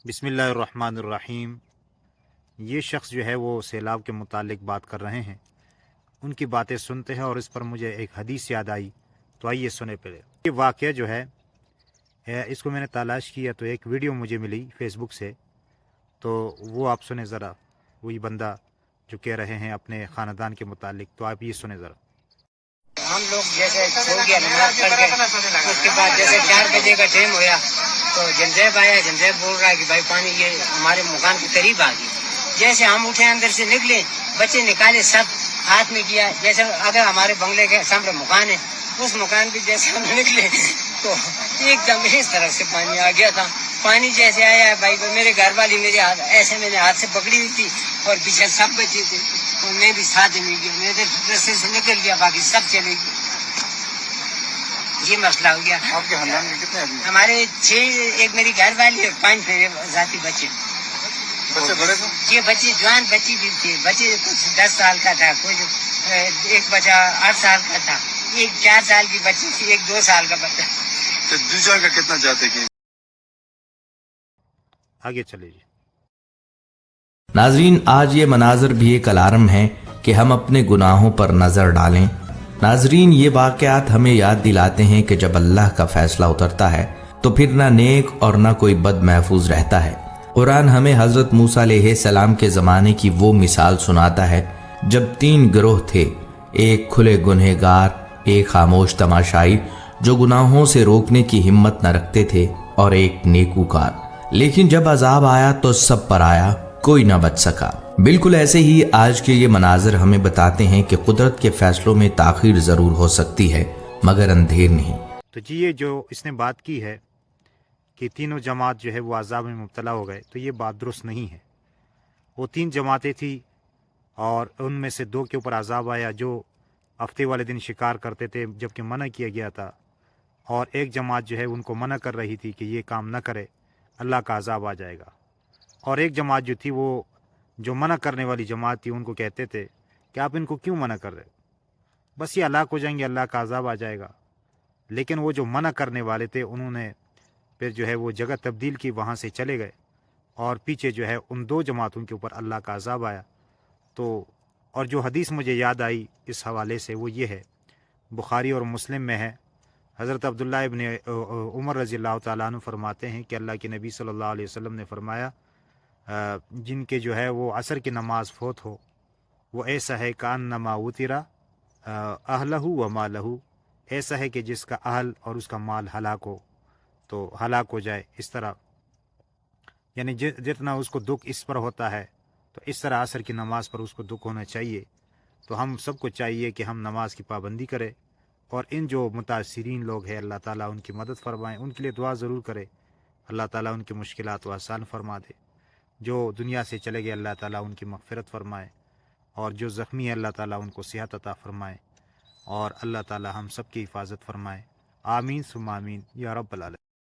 بسم اللہ الرحمن الرحیم۔ یہ شخص جو ہے وہ سیلاب کے متعلق بات کر رہے ہیں، ان کی باتیں سنتے ہیں اور اس پر مجھے ایک حدیث یاد آئی، تو آئیے سنے پہلے۔ یہ واقعہ جو ہے اس کو میں نے تلاش کیا تو ایک ویڈیو مجھے ملی فیس بک سے، تو وہ آپ سنیں ذرا، وہی بندہ جو کہہ رہے ہیں اپنے خاندان کے متعلق، تو آپ یہ سنیں ذرا۔ ہم لوگ جیسے سو گیا نماز پڑھ کے، اس کے بعد جیسے 4 بجے کا ٹائم ہوا تو جمزیب آیا۔ جمزیب بول رہا ہے کہ بھائی پانی یہ ہمارے مکان کے قریب آ گئی۔ جیسے ہم اٹھے اندر سے نکلے، بچے نکالے، سب ہاتھ میں کیا جیسے اگر ہمارے بنگلے کے سامنے مکان ہے، اس مکان پہ جیسے ہم نکلے تو ایک دم اس طرف سے پانی آ گیا تھا۔ پانی جیسے آیا ہے بھائی، میرے گھر والی میرے ہاتھ ایسے میرے ہاتھ سے پکڑی ہوئی تھی اور پیچھے سب بچے تھے، اور میں بھی ساتھ میں گیا، میرے رستے سے نکل گیا، باقی سب چلے گئے۔ یہ مسئلہ ہو گیا۔ آپ کے خاندان میں کتنے آدمی؟ ہمارے 6، ایک میری گھر والی اور 5 میرے ذاتی بچے۔ بچے بڑے تھے؟ یہ بچے جوان بچی بھی تھے، بچے کچھ 10 سال کا تھا، کچھ ایک بچہ 8 سال کا تھا، ایک 4 سال کی بچی تھی، ایک 2 سال کا بچہ۔ تو دوسرا کا کتنا چاہتے کہ آگے چلے جی۔ ناظرین، آج یہ مناظر بھی ایک الارم ہے کہ ہم اپنے گناہوں پر نظر ڈالیں۔ ناظرین، یہ واقعات ہمیں یاد دلاتے ہیں کہ جب اللہ کا فیصلہ اترتا ہے تو پھر نہ نیک اور نہ کوئی بد محفوظ رہتا ہے۔ قرآن ہمیں حضرت موسیٰ علیہ السلام کے زمانے کی وہ مثال سناتا ہے جب 3 گروہ تھے، ایک کھلے گنہگار، ایک خاموش تماشائی جو گناہوں سے روکنے کی ہمت نہ رکھتے تھے، اور ایک نیکوکار۔ لیکن جب عذاب آیا تو سب پر آیا، کوئی نہ بچ سکا۔ بالکل ایسے ہی آج کے یہ مناظر ہمیں بتاتے ہیں کہ قدرت کے فیصلوں میں تاخیر ضرور ہو سکتی ہے، مگر اندھیر نہیں۔ تو جی، یہ جو اس نے بات کی ہے کہ تینوں جماعت جو ہے وہ عذاب میں مبتلا ہو گئے، تو یہ بات درست نہیں ہے۔ وہ 3 جماعتیں تھیں اور ان میں سے 2 کے اوپر عذاب آیا جو ہفتے والے دن شکار کرتے تھے، جبکہ منع کیا گیا تھا، اور ایک جماعت جو ہے ان کو منع کر رہی تھی کہ یہ کام نہ کرے، اللہ کا عذاب آ جائے گا۔ اور ایک جماعت جو تھی، وہ جو منع کرنے والی جماعت تھی، ان کو کہتے تھے کہ آپ ان کو کیوں منع کر رہے، بس یہ ہلاک ہو جائیں گے، اللہ کا عذاب آ جائے گا۔ لیکن وہ جو منع کرنے والے تھے، انہوں نے پھر جو ہے وہ جگہ تبدیل کی، وہاں سے چلے گئے، اور پیچھے جو ہے ان 2 جماعتوں کے اوپر اللہ کا عذاب آیا۔ تو اور جو حدیث مجھے یاد آئی اس حوالے سے، وہ یہ ہے، بخاری اور مسلم میں ہے، حضرت عبداللہ ابن عمر رضی اللہ تعالیٰ عنہ فرماتے ہیں کہ اللہ کے نبی صلی اللہ علیہ وسلم نے فرمایا، جن کے جو ہے وہ عصر کی نماز فوت ہو، وہ ایسا ہے کانما وطرا اہلہ و مالہ، ایسا ہے کہ جس کا اہل اور اس کا مال ہلاک ہو تو ہلاک ہو جائے۔ اس طرح یعنی جتنا اس کو دکھ اس پر ہوتا ہے، تو اس طرح عصر کی نماز پر اس کو دکھ ہونا چاہیے۔ تو ہم سب کو چاہیے کہ ہم نماز کی پابندی کریں، اور ان جو متاثرین لوگ ہیں، اللہ تعالیٰ ان کی مدد فرمائیں، ان کے لیے دعا ضرور کرے، اللہ تعالیٰ ان کی مشکلات کو آسان فرما دے۔ جو دنیا سے چلے گئے، اللہ تعالیٰ ان کی مغفرت فرمائے، اور جو زخمی ہے، اللہ تعالیٰ ان کو صحت عطا فرمائے، اور اللہ تعالیٰ ہم سب کی حفاظت فرمائے۔ آمین ثم آمین یا رب العالمین۔